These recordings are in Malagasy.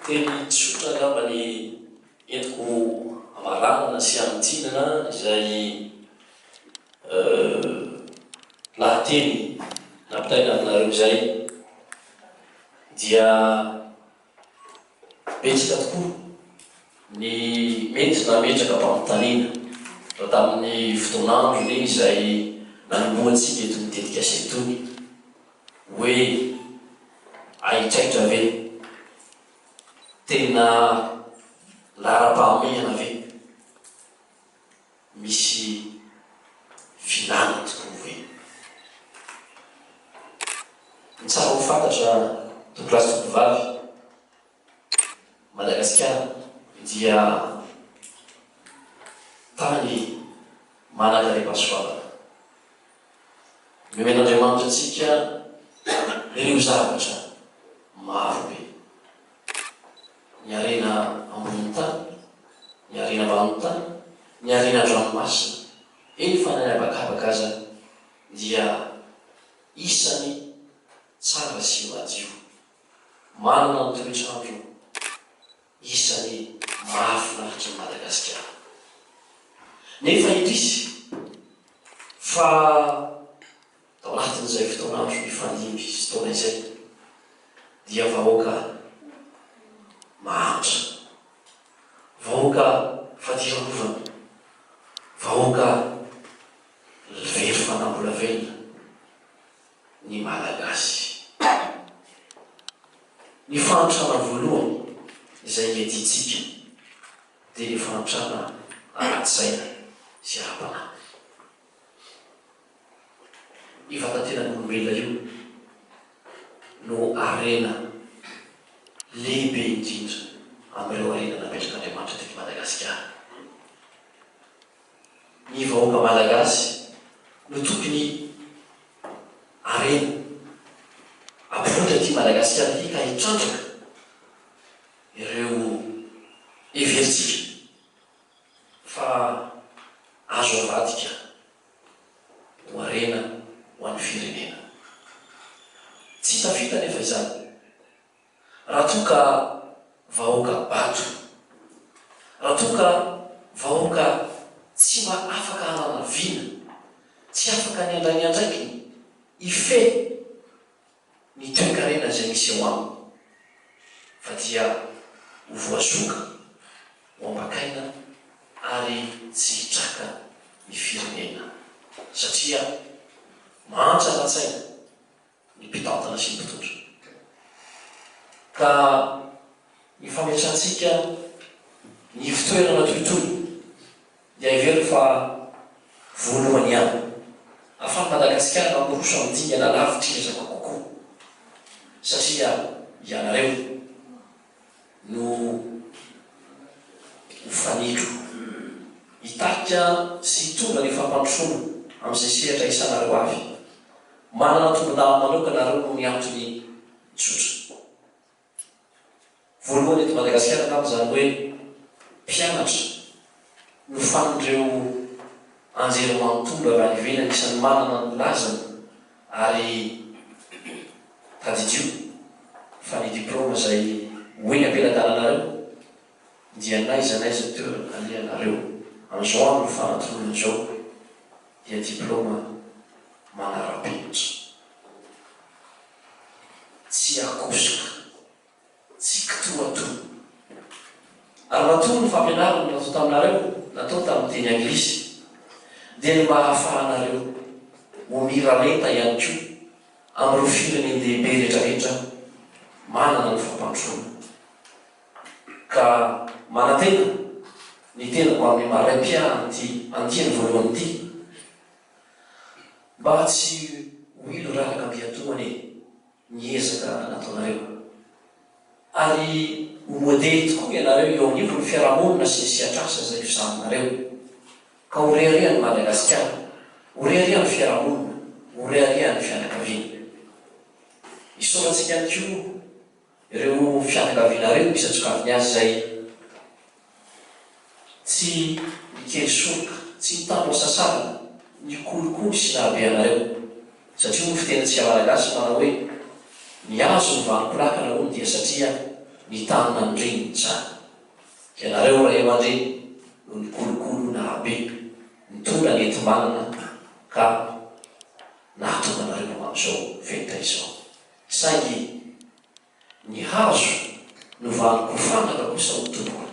teny tsotra angambany entiko amaranana sy anotinana izay lahateny nampitaina aminareo izay dia betsaka tokoa ny mety nametraka mpamitaniana ao tamin'ny fotoanandro iny izay nanomboantsika eto mitetika setony hoe aitraitra ve tena lara-pahamehana ve misy filana tokoa ve ny tsara ho fantatra tokolasy tokovavy Madagasikara dia tany manakarepasoavana nomen'Andriamanitra antsika ireo zavatra maro be ny arena ambony tany ny arena ambany tany ny arena dranomasina eny fananabakabaka aza dia isany tsara sy madio manana ny toetrandro isany mahafinaritra ny Madagasikara nefa indrisy fa tao anatin'izay fotoanandro mifandimby sy fotoana izay dia vahoaka mahantra vahoaka fadirovana vahoaka very fanambola velona ny Malagasy ny fanatrana voalohany izay meditsika dia ny fanatrana ara-tsaina sy ara-panahy ivatantenan'olombelona io no arena lehibe indrindra amin'ireo arena napetrак'Andriamanitra teto Madagasikara. Ny vahoaka malagasy no tokony arena ampifondra ty Madagasikara ty ka hitrandraka ireo everitsika fa azo avadika ho arena ho an'ny firenena. Tsy tafita nefa izany raha toa ka vahoaka bato, raha toa ka vahoaka tsy mba afaka hananavina, tsy afaka ny andray ny andraikiny ife ny toe-karena izay misy eo aminy fa dia ho voazoka ho ambakaina ary tsy hitraka ny firenena satria mahantra ara-tsaina ny mpitantana sy ny mpitondra. Ka ny fametrahantsika ny fitoerana tohitoy dia ivery fa voalohany ihany ahafahany Madagasikara mamoroso amin'ny dingana lavitra ezaka kokoa satria ianareo no hofanitro hitarika sy hitonga ny fampandrosoana amin'izay sehatra isanareo avy. Manana tombon-dava manokana nareo no miantony tsotra. Voalohany eto Madagasikara tamin'izany hoe mpianatra no fanindreo anjery manontolo avy any ivelany isan'ny manana ny lazany ary tadidio fa ny diplôma izay hoeny ampelantananareo dia naiza teo alianareo amin'izao andro fanatolona izao dia diplôma manara-penitra tsy akosoka tsy kitoatoa ary matoa ny fampianarana natao taminareo natao tamin'ny teny anglisy dia ny mba hahafahanareo ho miralenta ihany koa amin'ireo firenendehibe rehetrarehetra manana ny fampandrosoana. Ka manatena ny tenako amin'ny maray-piahany ty andiany voalohany ty mba tsy ho ilo raraka ambiatoany ny ezaka nataonareo ary ho modely tokoa ianareo eo amin'io ny fiarahamonina sy ny siatrasa izay fisahinareo ka ho reharehan'ny Madagasikara, ho reharehan'ny fiarahamonina, ho reharehan'ny fianakaviana. Isorantsika ihany koa ireo fianakavianareo isatsokaviny azy izay tsy mikely soroka, tsy mitandro sasarana ny kolokolo sy nahabeanareo satria mo fitena tsy malagasy manao hoe ny azo ny vanimporakana hono dia satria ny tanina mindreniny zany. Ianareo ray aman-dreny no nikolokolo be nitondra nenti-manana ka nahatonga anareo amin'izao venta izao. Saingy ny hazo no vanokofangana kosa ho tompony.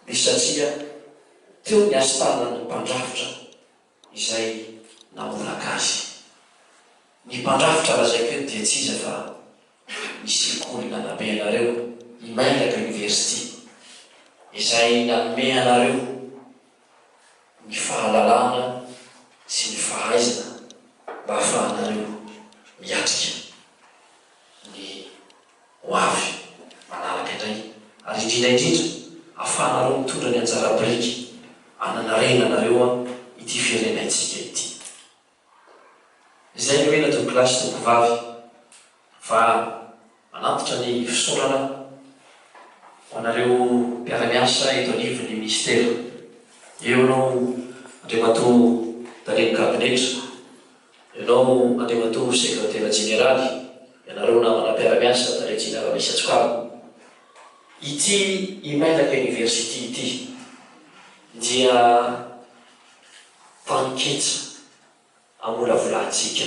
Dia satria teo ny asa tanana ny mpandrafitra izay namolaka azy. Ny mpandrafitra lazaiko eto dia tsy iza fa ny sekoly nanabe anareo Imailaka University izay nanome anareo ny fahalalana sy ny fahaizana mba ahafahanareo miatrika ny hoavy manaraka indray, ary indrindraindrindra ahafahanareo mitondra ny anjara biriky ananarena anareo ity firenentsika ity. Izay ny hoe natao kilasy toko vavy fa manantitra ny fisorana ho anareo mpiara-miasa eto anivon'ny ministera. Eo anao andriamatoa Dareny Kabinetra, ianao andriamatoa sekretera jeneraly, ianareo namana mpiara-miasa da Rejina Ramisatsokaly. Ity Imailaka University ity dia tanketsa amolavolantsika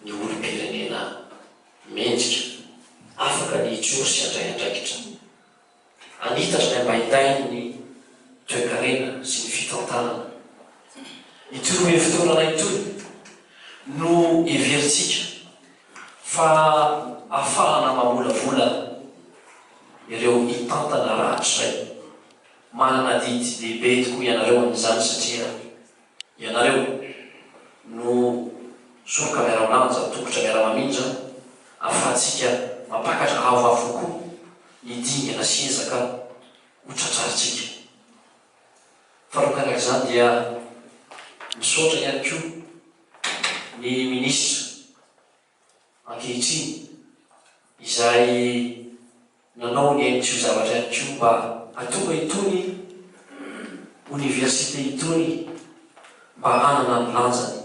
ny olom-pirenena mendrika afaka ny ijoro sy andray andraikitra, anitatra ny ambaindainy ny toe-karena sy ny fitantanana. Itoy hoe fotoanana itoy no everitsika fa ahafahana mamolavola ireo hitantana rahatray. Manana didy lehibe tokoa ianareo amin'izany satria ianareo no soroka miara-milanja, tongotra miara-mamindra, ahafahantsika mampakatra avoavokoa ny dingana sy ezaka ho tratraritsika. Faharokarak'izany dia misaotra ihany koa ny ministra ankehitriny izay nanao ny ain'itio zavatra ihany koa mba atonga itony université itony mba hanana ny lanjany.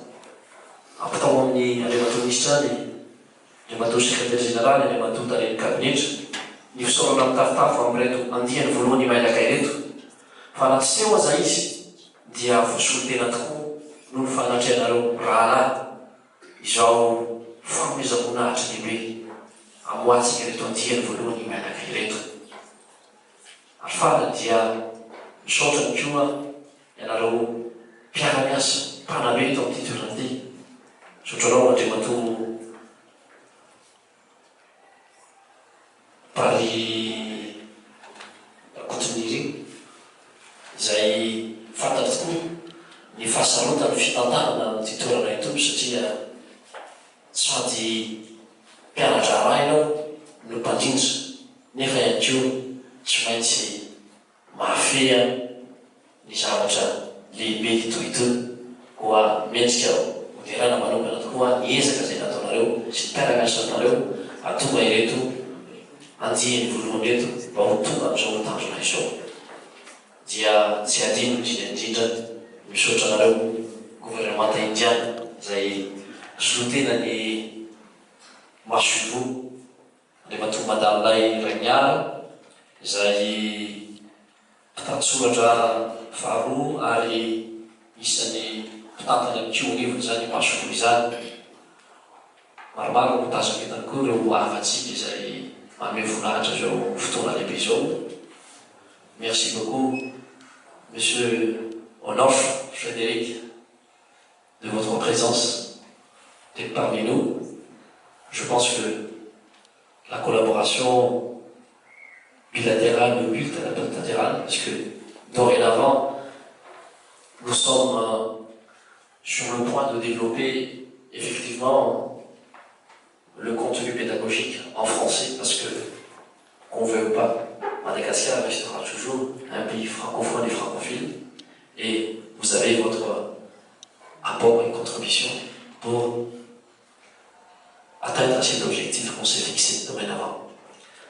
Ampitao amin'ny andriamatoa ministra ny andriamatoa sekretera jeneraly, andriamatoa Dareny Kabinetra ny fisaorana mitafitafo amin'ireto andihany voalohany Imailaka ireto. Fa raha tsy teo aza izy dia voasolo tena tokoa noho ny fanatrehanareo rahalahy izao fanomezam-boninahitra lehibe amoatsika ireto andihany voalohany Imailaka ireto. Ary farany dia misaotra ny koa ianareo mpiara-miasa mpanabe eto amin'ity toerana ity. Misaotranao andriamatoa Paris Cotonniry izay fantatra tokoa ny fahasarotany fitantanana amin'ity toerana ito, satria sady mpianatra raha ianao no mpandrindra nefa ihany koa tsy maintsy mahafeha ny zavatra lehibe itoitony koa mendrika moderana manokana tokoa ny ezaka izay nataonareo sy ny mpiara-miasa nareo atonga ireto andihany voalohany reto mba ho tonga amin'izao tanjona izao. Dia tsy adino indrindraindrindra misaotra anareo gouvernemanta indiana izay solotena ny Masolo andriamatoa Madalay Ragnara izay mpitantsoratra faharoa ary isan'ny mpitantana amin'ny koa anivony zany Masolo izany. Maromaro no tazako etany koa ireo havatsika izay manome voninahitra zao fotoana lehibe izao. Merci beaucoup, Monsieur Onofre Frédéric, de votre présence d'être parmi nous. Je pense que la collaboration bilatérale ou multilatérale, parce que dorénavant, nous sommes sur le point de développer effectivement le contenu pédagogique en français, parce que, qu'on ne veut pas, Madagascar restera toujours un pays francophone et francophile, et vous avez votre apport et contribution pour atteindre cet objectif qu'on s'est fixé dorénavant.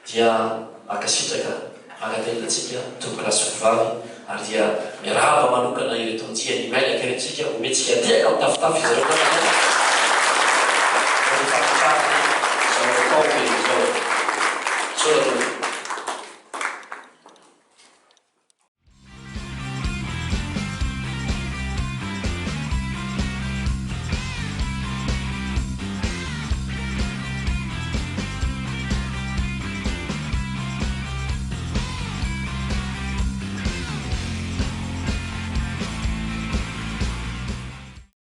Dia makasitraka agatelantsika tombokalasy vavy ary dia miarahaba manokana ireto andia Imailaka iretsika ometsika tiaka amin'ny tafitafy zareo.